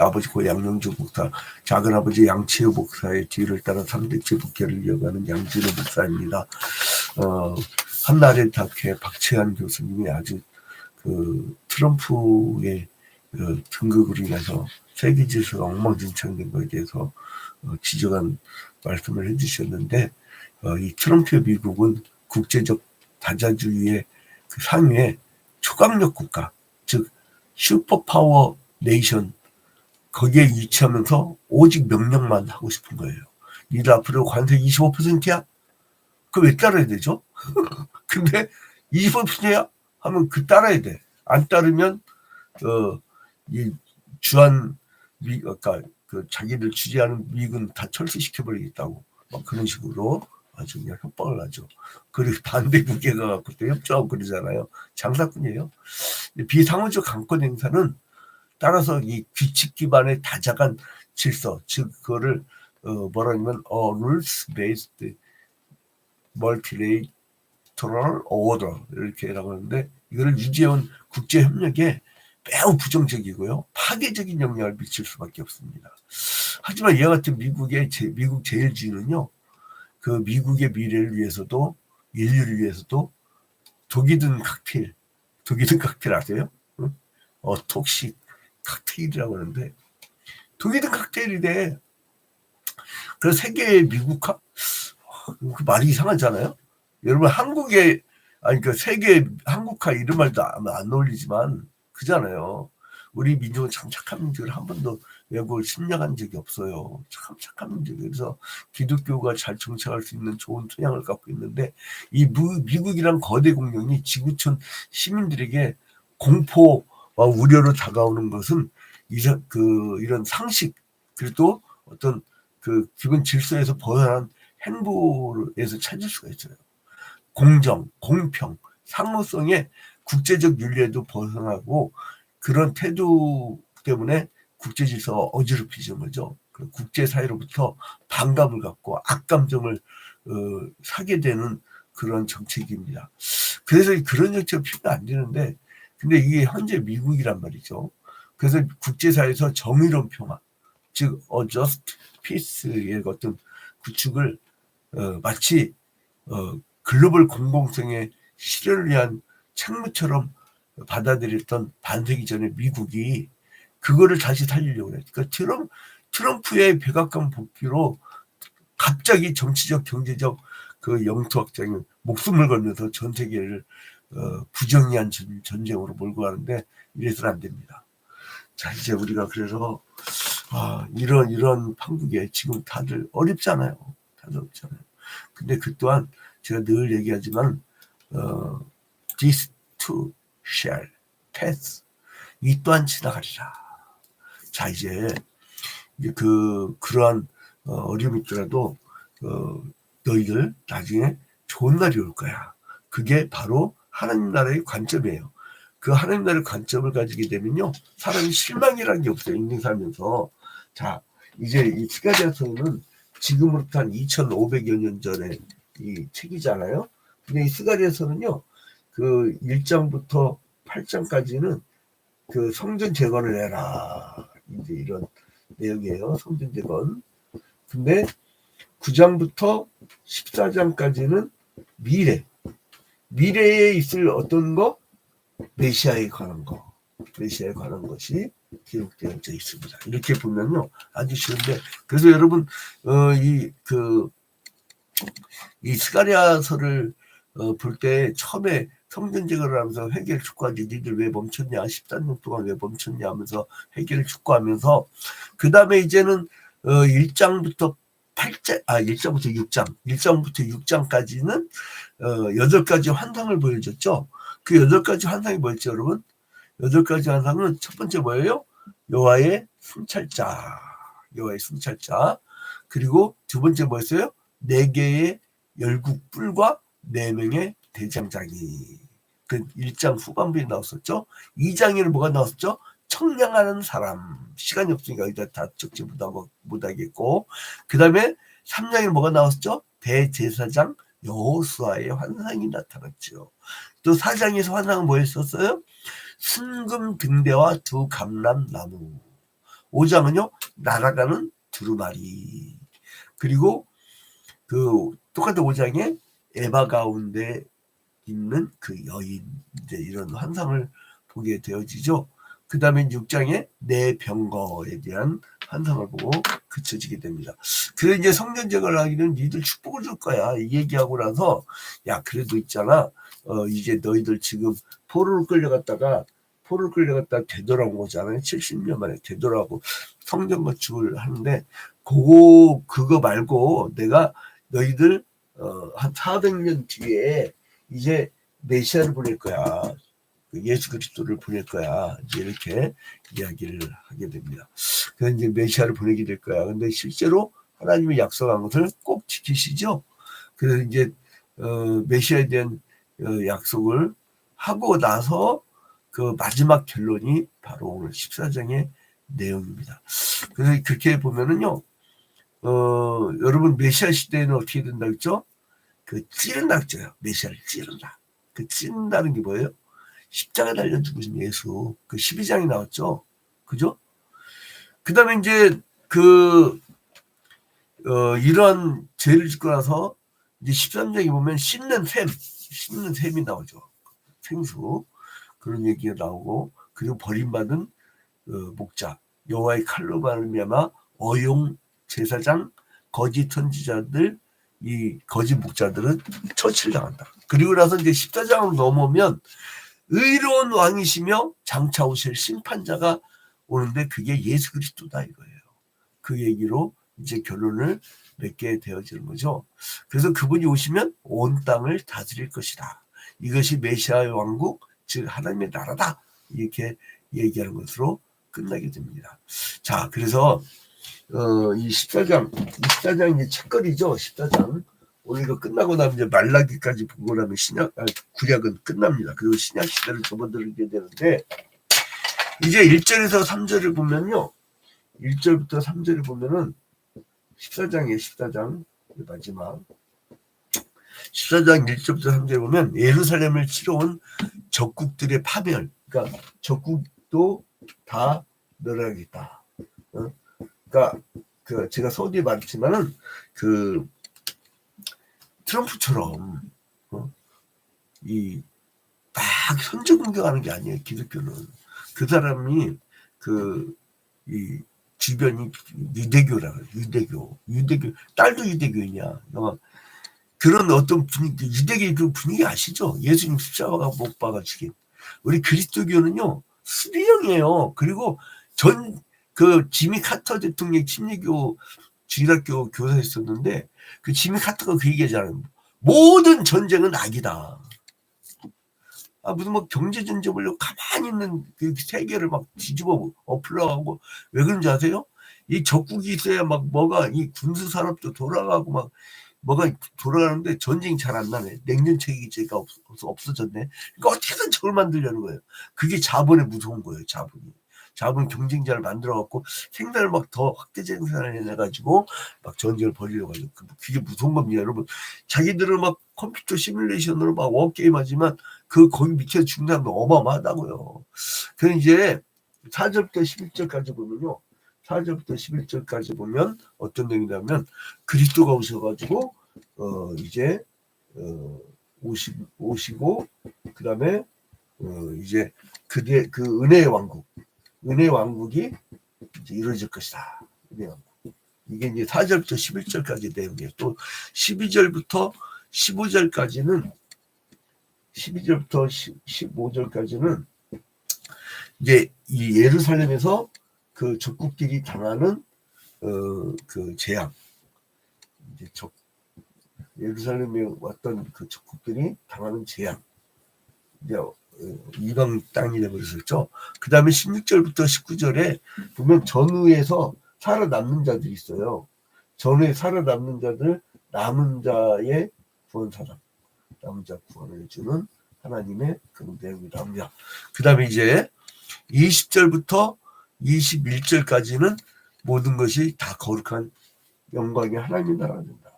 아버지 고 양영주 목사, 작은아버지 양치우 목사의 뒤를 따라 3대째 목회를 이어가는 양진호 목사입니다. 한나라의 닭회 박채한 교수님이 아주 그 트럼프의 그 등극으로 인해서 세계 질서가 엉망진창된 것에 대해서 지적한 말씀을 해주셨는데, 이 트럼프의 미국은 국제적 다자주의의 그 상위에 초강력 국가, 즉 슈퍼파워 네이션, 거기에 위치하면서 오직 명령만 하고 싶은 거예요. 니들 앞으로 관세 25%야? 그거 왜 따라야 되죠? 근데 25%야? 하면 그 따라야 돼. 안 따르면 이 주한 그러니까 그 자기를 지지하는 미군 다 철수시켜버리겠다고 막 그런 식으로 아주 그냥 협박을 하죠. 그리고 반대 국회가 갖고 또 협조하고 그러잖아요. 장사꾼이에요. 비상호적 강권 행사는 따라서 이 규칙 기반의 다자간 질서, 즉 그거를 뭐라 하냐면 rules based multilateral order 이렇게라고 하는데, 이거를 유지해온 국제 협력에 매우 부정적이고요, 파괴적인 영향을 미칠 수밖에 없습니다. 하지만 이와 같은 미국 제일주의는요, 그 미국의 미래를 위해서도 인류를 위해서도 독이 든 칵테일 아세요? 응? 톡식 칵테일이라고 하는데 독이 든 칵테일이래. 그래서 세계의 미국화? 그 말이 이상하잖아요. 여러분 한국의 그 세계 한국화 이런 말도 안 어울리지만 그잖아요. 우리 민족은 참 착한 민족을 한 번도 외국을 침략한 적이 없어요. 참 착한 민족이에요. 그래서 기독교가 잘 정착할 수 있는 좋은 토양을 갖고 있는데, 이 미국이란 거대 공룡이 지구촌 시민들에게 공포와 우려로 다가오는 것은 이런 상식, 그리고 어떤 그 기본 질서에서 벗어난 행보에서 찾을 수가 있어요. 공정, 공평, 상호성의 국제적 윤리에도 벗어나고, 그런 태도 때문에 국제 질서가 어지럽혀진 거죠. 국제사회로부터 반감을 갖고 악감정을 사게 되는 그런 정책입니다. 그래서 그런 정책을 피우면 안 되는데, 근데 이게 현재 미국이란 말이죠. 그래서 국제사회에서 정의로운 평화, 즉 just peace의 어떤 구축을 마치 글로벌 공공성의 실현을 위한 책무처럼 받아들였던 반세기 전에 미국이 그거를 다시 살리려고 해요. 그러니까 트럼프의 백악관 복귀로 갑자기 정치적, 경제적 그 영토 확장에 목숨을 걸면서 전 세계를 부정의한 전쟁으로 몰고 가는데, 이래서는 안 됩니다. 자, 이제 우리가 그래서 이런 판국에 지금 다들 어렵잖아요. 근데 그 또한 제가 늘 얘기하지만 this too shall pass. 이 또한 지나가리라. 자, 이제 그러한 어려움이 있더라도 너희들 나중에 좋은 날이 올 거야. 그게 바로 하나님 나라의 관점이에요. 그 하나님 나라의 관점을 가지게 되면요, 사람이 실망이라는 게 없어요. 인생 살면서. 자, 이제 이 스가랴서는 지금으로부터 한 2500여 년 전에 이 책이잖아요. 근데 이 스가랴서는요, 그 1장부터 8장까지는 그 성전 재건을 해라, 이제 이런 내용이에요. 성전 재건. 근데 9장부터 14장까지는 미래에 있을 어떤 거, 메시아에 관한 것이 기록되어 있습니다. 이렇게 보면요, 아주 쉬운데, 그래서 여러분 이 스가랴서를 볼 때 처음에 성전 재건을 하면서 회개를 촉구하지, 니들 왜 멈췄냐, 13년 동안 왜 멈췄냐 하면서 회개를 촉구하면서, 그 다음에 이제는 1장부터 6장까지는 8가지 환상을 보여줬죠. 그 8가지 환상이 뭐였죠, 여러분? 8가지 환상은 첫 번째 뭐예요? 여호와의 순찰자. 그리고 두 번째 뭐였어요? 4개의 열국 뿔과 4명의 대장장이. 그 1장 후반부에 나왔었죠. 2장에는 뭐가 나왔었죠? 청량하는 사람. 시간이 없으니까 여기다 다 적지 못하겠고, 그 다음에 3장에 뭐가 나왔었죠? 대제사장 여호수아의 환상이 나타났죠. 또 4장에서 환상은 뭐였었어요? 순금 등대와 2 감람나무. 5장은요 날아가는 두루마리. 그리고 그 똑같은 5장에 에바 가운데 있는 그 여인, 이제 이런 환상을 보게 되어지죠. 그 다음에 6장에 내 병거에 대한 환상을 보고 그쳐지게 됩니다. 그래서 이제 성전제거를 하기는 니들 축복을 줄 거야 이 얘기하고 나서, 야 그래도 있잖아, 이제 너희들 지금 포로를 끌려갔다가 되돌아온 거잖아요. 70년 만에 되돌아오고 성전 건축을 하는데, 그거 말고 내가 너희들 한 400년 뒤에 이제 메시아를 보낼 거야. 예수 그리스도를 보낼 거야. 이제 이렇게 이야기를 하게 됩니다. 그래서 이제 메시아를 보내게 될 거야. 근데 실제로 하나님이 약속한 것을 꼭 지키시죠. 그래서 이제 메시아에 대한 약속을 하고 나서 그 마지막 결론이 바로 오늘 14장의 내용입니다. 그래서 그렇게 보면은요, 여러분 메시아 시대에는 어떻게 된다 그랬죠? 그 찌른다 그랬죠. 메시아를 찌른다. 그 찌른다는 게 뭐예요? 십자가 달려 죽으신 예수. 그 12장이 나왔죠. 그죠? 그 다음에 이제 이런 죄를 짓고 나서 이제 13장에 보면 씹는 샘이 나오죠. 생수. 그런 얘기가 나오고, 그리고 버림받은 목자, 여호와의 칼로 말미암아 어용 제사장, 거짓 선지자들, 이 거짓 목자들은 처치를 당한다. 그리고 나서 이제 14장으로 넘어오면 의로운 왕이시며 장차 오실 심판자가 오는데 그게 예수 그리스도다 이거예요. 그 얘기로 이제 결론을 맺게 되어지는 거죠. 그래서 그분이 오시면 온 땅을 다스릴 것이다. 이것이 메시아의 왕국, 즉 하나님의 나라다. 이렇게 얘기하는 것으로 끝나게 됩니다. 자, 그래서 이 14장 이제 첫거리죠. 14장. 오늘 이거 끝나고 나면 이제 말라기까지 보고 나면 구약은 끝납니다. 그리고 신약 시대를 접어들게 되는데, 이제 1절에서 3절을 보면요. 1절부터 3절을 보면은 14장 마지막 14장 1절부터 3절을 보면 예루살렘을 치러 온 적국들의 파멸, 그러니까 적국도 다 멸하겠다. 그러니까 제가 서두에 말했지만은 트럼프처럼 이 막 선제 공격하는 게 아니에요. 기독교는 그 사람이 이 주변이 유대교라 유대교 딸도 유대교이냐, 그런 어떤 분위기, 유대교의 그 분위기 아시죠? 예수님 십자가 못 박아 죽인. 우리 그리스도교는요 수비형이에요. 그리고 지미 카터 대통령 침례교 주일학교 교사였었는데, 그 지미 카터가 그 얘기하잖아요. 모든 전쟁은 악이다. 무슨 경제 전쟁 보려고 가만히 있는 그 세계를 막 뒤집어 엎으려고. 왜 그런지 아세요? 이 적국이 있어야 이 군수 산업도 돌아가고 뭐가 돌아가는데 전쟁이 잘 안 나네. 냉전 체계가 없어졌네. 그러니까 어떻게든 적을 만들려는 거예요. 그게 자본의 무서운 거예요. 자본 경쟁자를 만들어갖고 생산을 더 확대 생산을 해내가지고 전쟁을 벌이려고 하죠. 그게 무서운 겁니다, 여러분. 자기들은 컴퓨터 시뮬레이션으로 워게임 하지만 거기 밑에서 죽는 사람도 어마어마하다고요. 그래서 이제 4절부터 11절까지 보면요. 4절부터 11절까지 보면 어떤 내용이냐면, 그리스도가 오셔가지고 이제 오시고 그 다음에 이제 그 은혜의 왕국이 이제 이루어질 것이다. 은혜의 왕국. 이게 이제 4절부터 11절까지 내용이에요. 또 12절부터 15절까지는 15절까지는 이제 이 예루살렘에서 그 적국들이 당하는 그 재앙, 이제 예루살렘에 왔던 그 적국들이 당하는 재앙, 이제 이방 땅이 되버렸었죠. 그 다음에 16절부터 19절에 보면 전후에서 살아남는 자들이 있어요. 전후에 살아남는 자들, 남은 자의 구원사람, 남은 자 구원을 해주는 하나님의 그런 내용이 나옵니다. 그 다음에 이제 20절부터 21절까지는 모든 것이 다 거룩한 영광의 하나님 나라가 된다.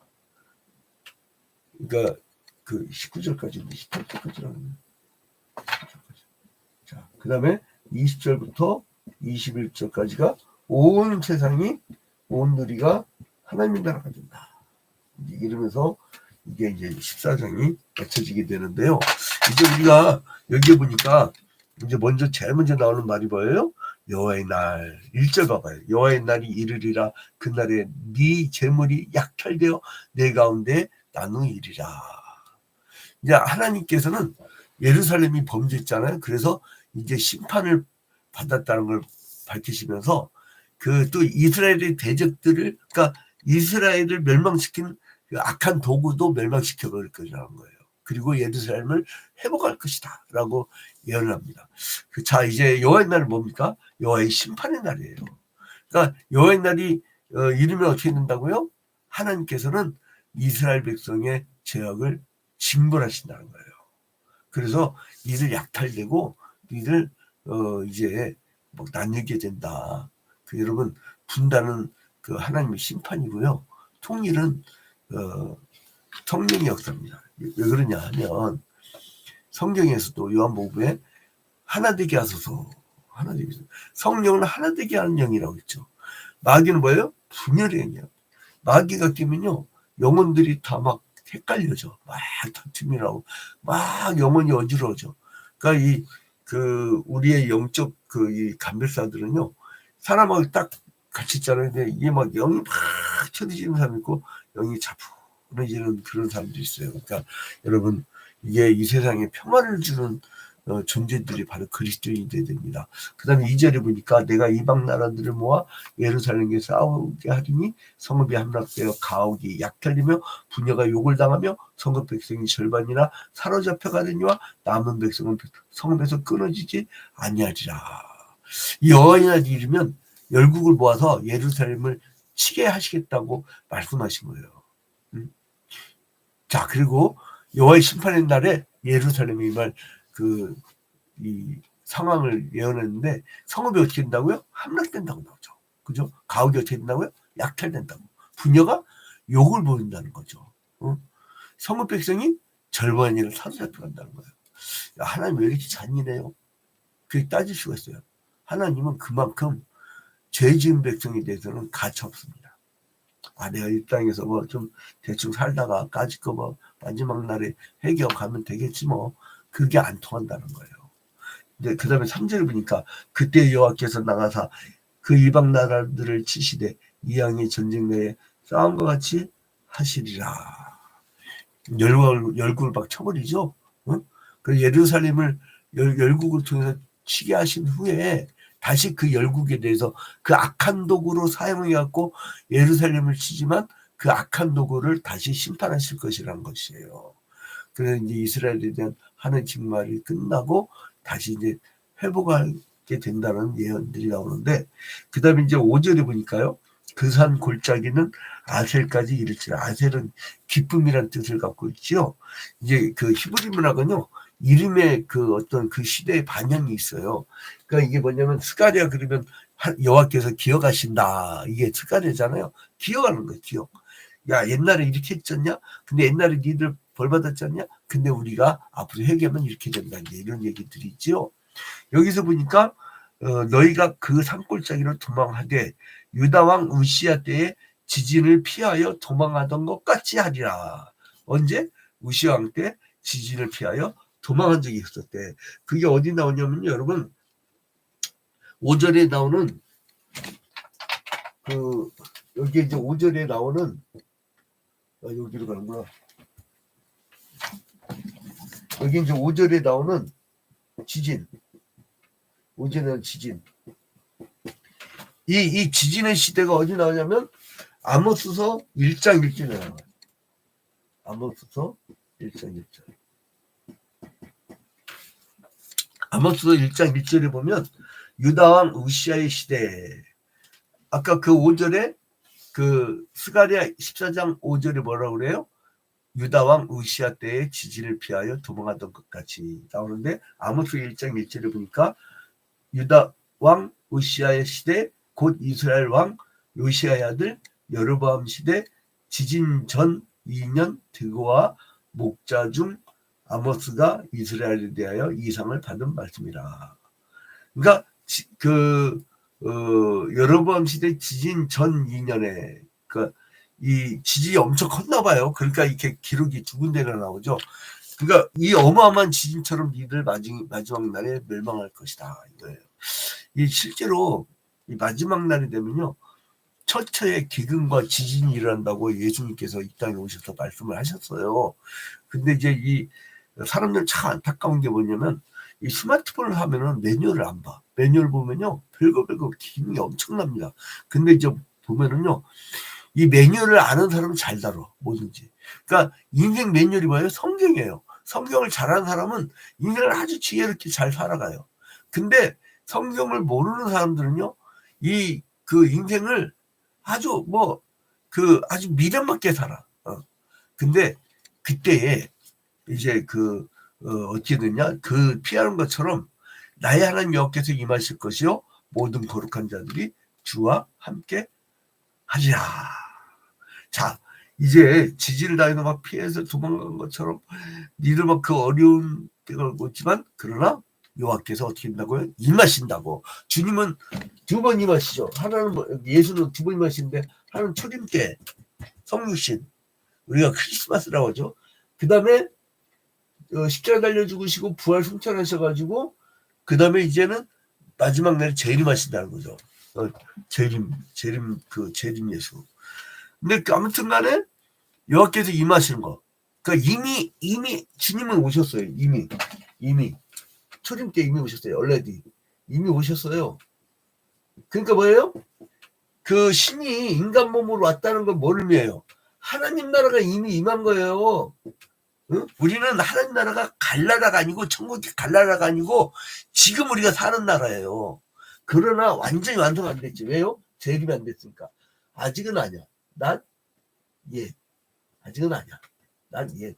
그러니까 19절까지인데 18절까지라는. 자, 그 다음에 20절부터 21절까지가 온 세상이 온 누리가 하나님의 나라가 된다. 이러면서 이게 이제 14장이 맞춰지게 되는데요. 이제 우리가 여기에 보니까 이제 제일 먼저 나오는 말이 뭐예요? 여호와의 날. 1절 봐봐요. 여호와의 날이 이르리라. 그날에 네 재물이 약탈되어 내 가운데 나누이리라. 이제 하나님께서는 예루살렘이 범죄했잖아요. 그래서 이제 심판을 받았다는 걸 밝히시면서 그 또 이스라엘의 대적들을, 그러니까 이스라엘을 멸망시킨 그 악한 도구도 멸망시켜 버릴 거라는 거예요. 그리고 예루살렘을 회복할 것이다 라고 예언을 합니다. 자, 이제 여호와의 날은 뭡니까? 여호와의 심판의 날이에요. 그러니까 여호와의 날이 이르면 어떻게 된다고요? 하나님께서는 이스라엘 백성의 죄악을 징벌하신다는 거예요. 그래서 이들 약탈되고 이들 이제 뭐 나뉘게 된다. 여러분, 분단은 그 하나님의 심판이고요. 통일은 성령의 역사입니다. 왜 그러냐 하면 성경에서도 요한복음에 하나 되게 하소서, 하나 되게 하소서. 성령은 하나 되게 하는 영이라고 했죠. 마귀는 뭐예요? 분열의 영이에요. 마귀가 끼면요 영혼들이 다 막 헷갈려져. 막 다툼이라고 막 영혼이 어지러워져. 그러니까 우리의 영적 이 감별사들은요 사람하고 딱 같이 있잖아요. 근데 이게 막 영이 막 쳐지는 사람 있고 영이 차분해지는 그런 사람들이 있어요. 그러니까 여러분, 이게 이 세상에 평화를 주는 존재들이 바로 그리스도인이 되어야 됩니다. 그 다음에 2절에 보니까 내가 이방 나라들을 모아 예루살렘에 싸우게 하리니 성읍이 함락되어 가옥이 약탈리며 부녀가 욕을 당하며 성읍 백성이 절반이나 사로잡혀 가느니와 남은 백성은 성읍에서 끊어지지 아니하리라. 여호와의 날이 이르면 열국을 모아서 예루살렘을 치게 하시겠다고 말씀하신 거예요. 자, 그리고 여호와의 심판의 날에 예루살렘이 이 상황을 예언했는데 성읍이 어떻게 된다고요? 함락된다고 나오죠. 그죠? 가옥이 어떻게 된다고요? 약탈된다고. 부녀가 욕을 보인다는 거죠. 성읍 백성이 절반이를 사로잡혀 간다는 거예요. 야, 하나님 왜 이렇게 잔인해요? 그렇게 따질 수가 있어요. 하나님은 그만큼 죄 지은 백성에 대해서는 가차 없습니다. 내가 이 땅에서 뭐 좀 대충 살다가 까짓 거 뭐 마지막 날에 회개하면 되겠지 뭐. 그게 안 통한다는 거예요. 근데 그 다음에 3절을 보니까 그때 여호와께서 나가사 그 이방 나라들을 치시되 이 양의 전쟁 내에 싸움과 같이 하시리라. 열국을 막 쳐버리죠. 그 예루살렘을 열국을 통해서 치게 하신 후에 다시 그 열국에 대해서 그 악한 도구로 사용해갖고 예루살렘을 치지만 그 악한 도구를 다시 심판하실 것이라는 것이에요. 그래서 이제 이스라엘에 대한 하는 징말이 끝나고 다시 이제 회복하게 된다는 예언들이 나오는데, 그 다음에 이제 5절에 보니까요. 그 산 골짜기는 아셀까지 이를지라. 아셀은 기쁨이란 뜻을 갖고 있지요. 이제 그 히브리 문학은요. 이름의 그 어떤 그 시대의 반영이 있어요. 그러니까 이게 뭐냐면 스가랴 그러면 여호와께서 기억하신다. 이게 스가랴잖아요. 기억하는 거예요. 기억. 야, 옛날에 이렇게 했잖냐? 근데 옛날에 니들 벌 받았지 않냐? 근데 우리가 앞으로 회개하면 이렇게 된다. 이런 얘기들이 있죠. 여기서 보니까 너희가 그 산골짜기로 도망하되 유다 왕 우시야 때에 지진을 피하여 도망하던 것 같이 하리라. 언제? 우시야 왕 때 지진을 피하여 도망한 적이 있었대. 그게 어디 나오냐면요, 여러분 5절에 나오는 여기 이제 5절에 나오는 여기로 가는구나. 여기 이제 5절에 나오는 지진. 5절에 나오는 지진. 이 지진의 시대가 어디 나오냐면 아모스서 1장 1절에 나와요. 아모스서 1장 1절. 아모스서 1장 1절에 보면 유다왕 우시아의 시대. 아까 그 5절에 그 스가랴 14장 5절에 뭐라고 그래요? 유다왕 우시아 때의 지진을 피하여 도망하던 것 같이 나오는데 아모스 1장 1절에 보니까 유다왕 우시아의 시대 곧 이스라엘 왕 요시아의 아들 여로보암 시대 지진 전 2년 드고와 목자 중 아모스가 이스라엘에 대하여 이상을 받은 말씀이라. 그러니까 여러 번 시대 지진 전 2년에 그러니까 이 지진이 엄청 컸나 봐요. 그러니까 이렇게 기록이 두 군데나 나오죠. 그러니까 이 어마어마한 지진처럼 니들 마지막 날에 멸망할 것이다 이거예요. 이 실제로 이 마지막 날이 되면요. 처처에 기근과 지진이 일어난다고 예수님께서 이 땅에 오셔서 말씀을 하셨어요. 근데 이제 이 사람들 참 안타까운 게 뭐냐면 이 스마트폰을 하면은 매뉴얼을 안 봐. 매뉴얼 보면요. 별거 기능이 엄청납니다. 근데 이제 보면은요. 이 매뉴얼을 아는 사람은 잘 다뤄. 뭐든지. 그러니까 인생 매뉴얼이 뭐예요? 성경이에요. 성경을 잘하는 사람은 인생을 아주 지혜롭게 잘 살아가요. 근데 성경을 모르는 사람들은요. 그 인생을 아주 아주 미련맞게 살아. 근데 그때에 이제 어떻게 되냐? 피하는 것처럼 나의 하나님 여호와께서 임하실 것이요 모든 거룩한 자들이 주와 함께 하리라. 자, 이제 지진을 당해서 막 피해서 도망간 것처럼 니들 막 그 어려운 때가 오고 있지만 그러나 여호와께서 어떻게 한다고요? 임하신다고. 주님은 두 번 임하시죠. 하나는 예수는 두 번 임하시는데 하나는 초림 때 성육신 우리가 크리스마스라고 하죠. 그 다음에 십자가 달려 죽으시고 부활 승천하셔가지고 그 다음에 이제는 마지막 날에 재림하신다는 거죠. 재림 예수. 근데 아무튼간에 여호와께서 임하시는 거. 그러니까 이미 주님은 오셨어요. 이미 초림 때 이미 오셨어요. 얼레디 이미 오셨어요. 그러니까 뭐예요? 그 신이 인간 몸으로 왔다는 건 뭘 의미해요? 하나님 나라가 이미 임한 거예요. 응? 우리는 하나님 나라가 갈 나라가 아니고 천국이 갈 나라가 아니고 지금 우리가 사는 나라예요. 그러나 완전히 완성 안 됐지. 왜요? 재림이 안 됐으니까. 아직은 아니야. 난 예. 아직은 아니야. 난 예.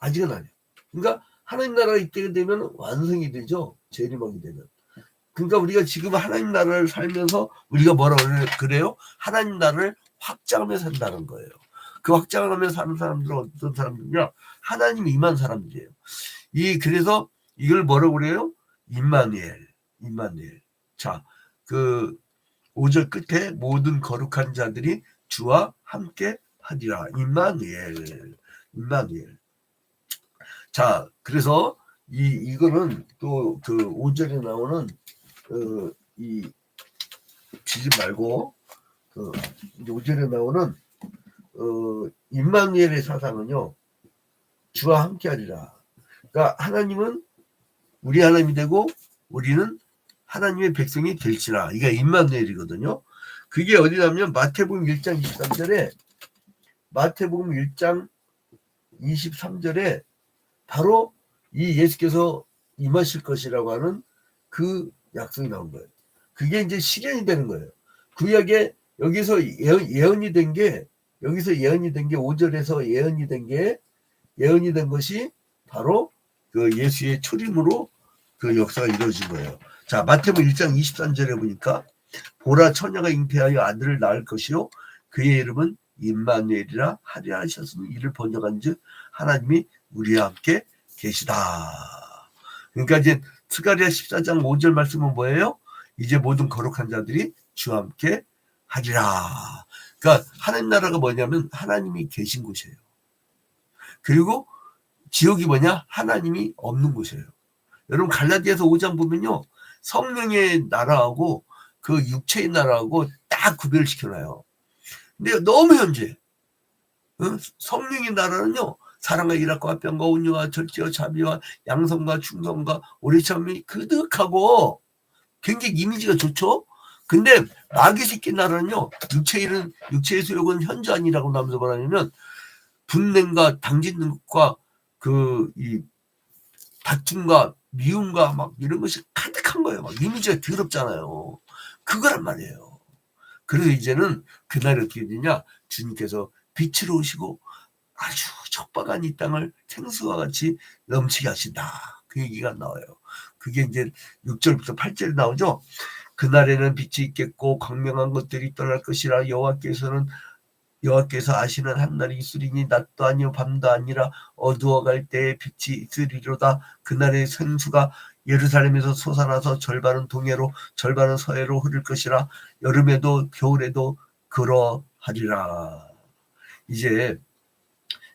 아직은 아니야. 그러니까 하나님 나라가 입게 되면 완성이 되죠. 재림하게 되면. 그러니까 우리가 지금 하나님 나라를 살면서 우리가 뭐라고 그래요? 하나님 나라를 확장하며 산다는 거예요. 그 확장하며 사는 사람들은 어떤 사람들이냐? 하나님이 임한 사람들이에요. 그래서 이걸 뭐라고 그래요? 임마누엘. 자, 5절 끝에 모든 거룩한 자들이 주와 함께 하리라. 임마누엘. 자, 그래서 이거는 또 5절에 나오는 이 지진 말고 5절에 나오는 임마누엘의 사상은요. 주와 함께 하리라. 그러니까 하나님은 우리 하나님이 되고 우리는 하나님의 백성이 될지라. 이게 임마누엘이거든요. 그게 어디냐면 마태복음 1장 23절에 마태복음 1장 23절에 바로 이 예수께서 임하실 것이라고 하는 그 약속이 나온 거예요. 그게 이제 실현이 되는 거예요. 구약에 여기서 예언이 된 게 5절에서 예언이 된 것이 바로 그 예수의 초림으로 그 역사가 이루어진 거예요. 자, 마태복음 1장 23절에 보니까 보라 처녀가 잉태하여 아들을 낳을 것이요 그의 이름은 임마누엘이라 하리라 하셨으니 이를 번역한즉 하나님이 우리와 함께 계시다. 그러니까 이제 스가랴 14장 5절 말씀은 뭐예요? 이제 모든 거룩한 자들이 주와 함께 하리라. 그러니까 하나님 나라가 뭐냐면 하나님이 계신 곳이에요. 그리고 지옥이 뭐냐? 하나님이 없는 곳이에요. 여러분 갈라디아서 5장 보면요. 성령의 나라하고 그 육체의 나라하고 딱 구별시켜놔요. 근데 너무 현재 성령의 나라는요. 사랑과 일학과 화평과 온유와 절제와 자비와 양성과 충성과 오래참이 그득하고 굉장히 이미지가 좋죠. 근데 마귀 새끼 나라는요. 육체의 소욕은 현저한이라고 나면서 말하냐면 분냄과 당짓는 것과 이 다툼과 미움과 막 이런 것이 가득한 거예요. 막 이미지가 더럽잖아요. 그거란 말이에요. 그래서 이제는 그날이 어떻게 되냐? 주님께서 빛으로 오시고 아주 척박한 이 땅을 생수와 같이 넘치게 하신다. 그 얘기가 나와요. 그게 이제 6절부터 8절에 나오죠. 그날에는 빛이 있겠고 광명한 것들이 떠날 것이라 여호와께서 아시는 한날이 있으리니 낮도 아니요 밤도 아니라 어두워갈 때에 빛이 있으리로다. 그날의 생수가 예루살렘에서 솟아나서 절반은 동해로 절반은 서해로 흐를 것이라. 여름에도 겨울에도 그러하리라. 이제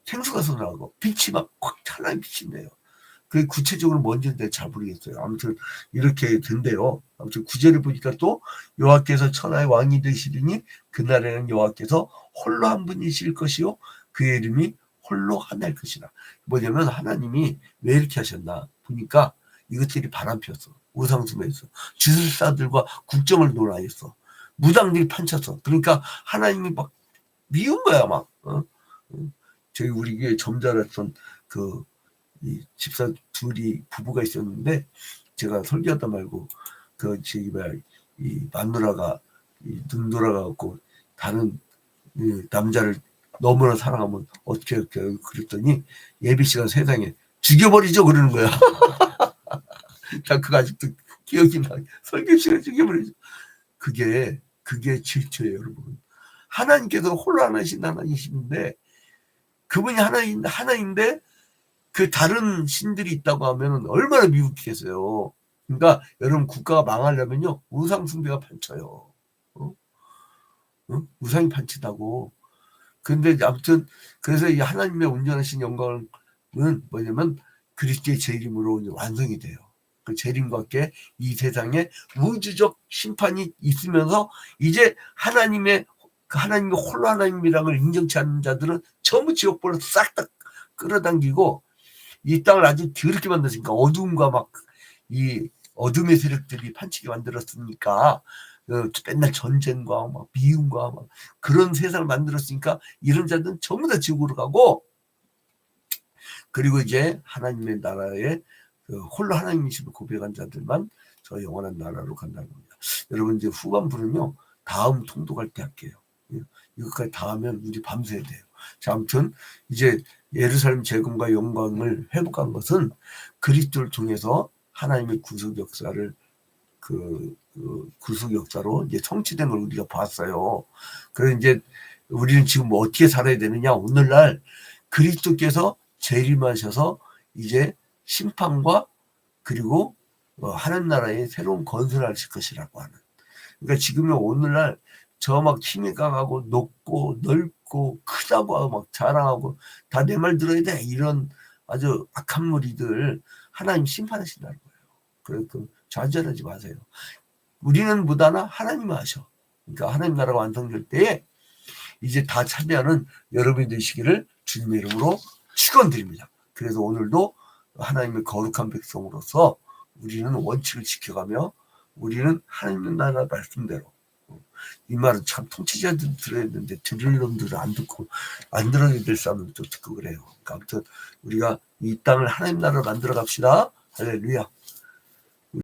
생수가 솟아나고 빛이 막 확 찬란히 비친대요. 그게 구체적으로 뭔지는 잘 모르겠어요. 아무튼 이렇게 된대요. 아무튼 구절을 보니까 또 여호와께서 천하의 왕이 되시리니 그날에는 여호와께서 홀로 한 분이실 것이요 그의 이름이 홀로 하나일 것이라. 뭐냐면 하나님이 왜 이렇게 하셨나 보니까 이것들이 바람피웠어. 우상숭배했어. 주술사들과 국정을 논하였어. 무당들이 판쳤어. 그러니까 하나님이 막 미운 거야 막. 저희 우리 교회 점잖았던 이 집사 둘이 부부가 있었는데 제가 설교하다 말고 저기 이 마누라가 눈 돌아가고 다른 남자를 너무나 사랑하면 어떻게 그랬더니 예비 시간 세상에 죽여버리죠 그러는 거야. 나 그거 아직도 기억이 나. 설교 시간에 죽여버리죠. 그게 질투예요 여러분. 하나님께서 홀로 하나신 하나님이신데 그분이 하나인데 그 다른 신들이 있다고 하면 얼마나 미국이겠어요. 그러니까 여러분 국가가 망하려면요 우상 숭배가 판쳐요. 우상이 판치다고. 근데 아무튼 그래서 이 하나님의 온전하신 영광은 뭐냐면 그리스도의 재림으로 완성이 돼요. 그 재림과 함께 이 세상에 우주적 심판이 있으면서 이제 하나님의 홀로 하나님이라는 걸 인정치 않는 자들은 전부 지옥불로 싹 다 끌어당기고 이 땅을 아주 더럽게 만들었으니까 어둠과 막 이 어둠의 세력들이 판치게 만들었으니까 맨날 전쟁과 막 미움과 막 그런 세상을 만들었으니까 이런 자들은 전부 다 지옥으로 가고 그리고 이제 하나님의 나라에 홀로 하나님이심을 고백한 자들만 저 영원한 나라로 간다는 겁니다. 여러분 이제 후반부는요 다음 통독할 때 할게요. 이것까지 다 하면 우리 밤새야 돼요. 자, 아무튼 이제 예루살렘 재건과 영광을 회복한 것은 그리스도를 통해서 하나님의 구속 역사를 구속 역사로 이제 성취된 걸 우리가 봤어요. 그래서 이제 우리는 지금 뭐 어떻게 살아야 되느냐? 오늘날 그리스도께서 재림하셔서 이제 심판과 그리고 하나님 나라의 새로운 건설을 하실 것이라고 하는. 그러니까 지금은 오늘날 저 막 힘이 강하고 높고 넓고 크다고 하고 막 자랑하고 다 내 말 들어야 돼 이런 아주 악한 무리들 하나님 심판하신다는 거예요. 그래서 좌절하지 마세요. 우리는 못하나 하나님은 하셔. 그러니까 하나님 나라가 완성될 때에 이제 다 참여하는 여러분이 되시기를 주님의 이름으로 축원드립니다. 그래서 오늘도 하나님의 거룩한 백성으로서 우리는 원칙을 지켜가며 우리는 하나님 나라 말씀대로 이 말은 참 통치자들 들어야 되는데 들을 놈들은 안 듣고 안 들어야 될 사람은 또 듣고 그래요. 그러니까 아무튼 우리가 이 땅을 하나님 나라로 만들어 갑시다. 할렐루야.